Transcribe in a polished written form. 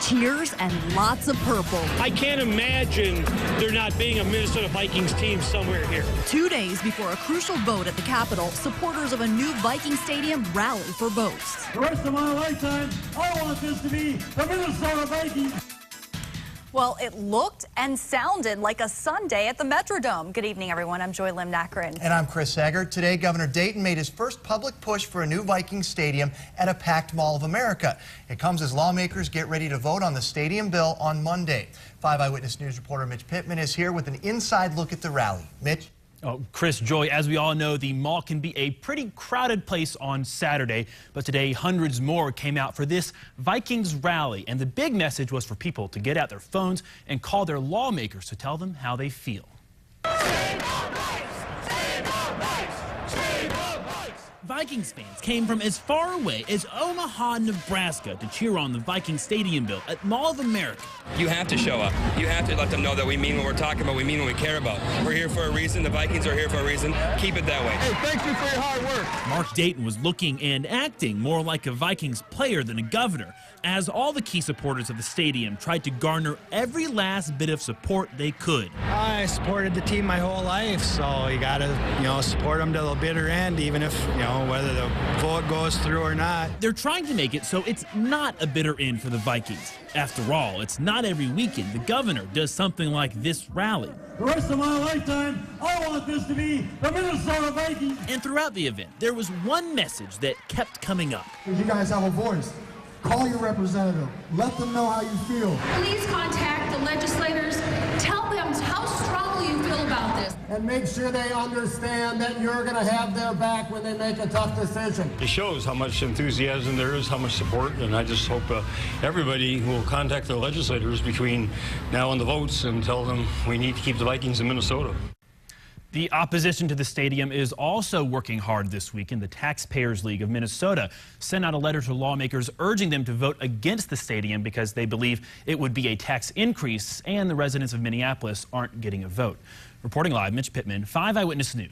tears and lots of purple. I can't imagine there not being a Minnesota Vikings team somewhere here. 2 days before a crucial vote at the Capitol, supporters of a new Viking stadium rallied for votes. The rest of my lifetime, I want this to be the Minnesota Vikings. Well, it looked and sounded like a Sunday at the Metrodome. Good evening, everyone. I'm Joy Lim-Nakrin. And I'm Chris Saggart. Today, Governor Dayton made his first public push for a new Vikings stadium at a packed Mall of America. It comes as lawmakers get ready to vote on the stadium bill on Monday. 5 Eyewitness News reporter Mitch Pittman is here with an inside look at the rally. Mitch? Oh, Chris, Joy, as we all know, the mall can be a pretty crowded place on Saturday, but today hundreds more came out for this Vikings rally, and the big message was for people to get out their phones and call their lawmakers to tell them how they feel. Vikings fans came from as far away as Omaha, Nebraska to cheer on the Viking stadium bill at Mall of America. You have to show up. You have to let them know that we mean what we're talking about. We mean what we care about. We're here for a reason. The Vikings are here for a reason. Keep it that way. Hey, thank you for your hard work. Mark Dayton was looking and acting more like a Vikings player than a governor, as all the key supporters of the stadium tried to garner every last bit of support they could. I supported the team my whole life, so you gotta, support them to the bitter end, even if, whether the vote goes through or not. They're trying to make it so it's not a bitter end for the Vikings. After all, it's not every weekend the governor does something like this rally. The rest of my lifetime, I want this to be the Minnesota Vikings. And throughout the event, there was one message that kept coming up. You guys have a voice. Call your representative. Let them know how you feel. Please contact the legislators. Tell them how strongly you feel about this. And make sure they understand that you're going to have their back when they make a tough decision. It shows how much enthusiasm there is, how much support, and I just hope everybody will contact the legislators between now and the votes and tell them we need to keep the Vikings in Minnesota. The opposition to the stadium is also working hard this weekend. The Taxpayers League of Minnesota sent out a letter to lawmakers urging them to vote against the stadium because they believe it would be a tax increase and the residents of Minneapolis aren't getting a vote. Reporting live, Mitch Pittman, 5 Eyewitness News.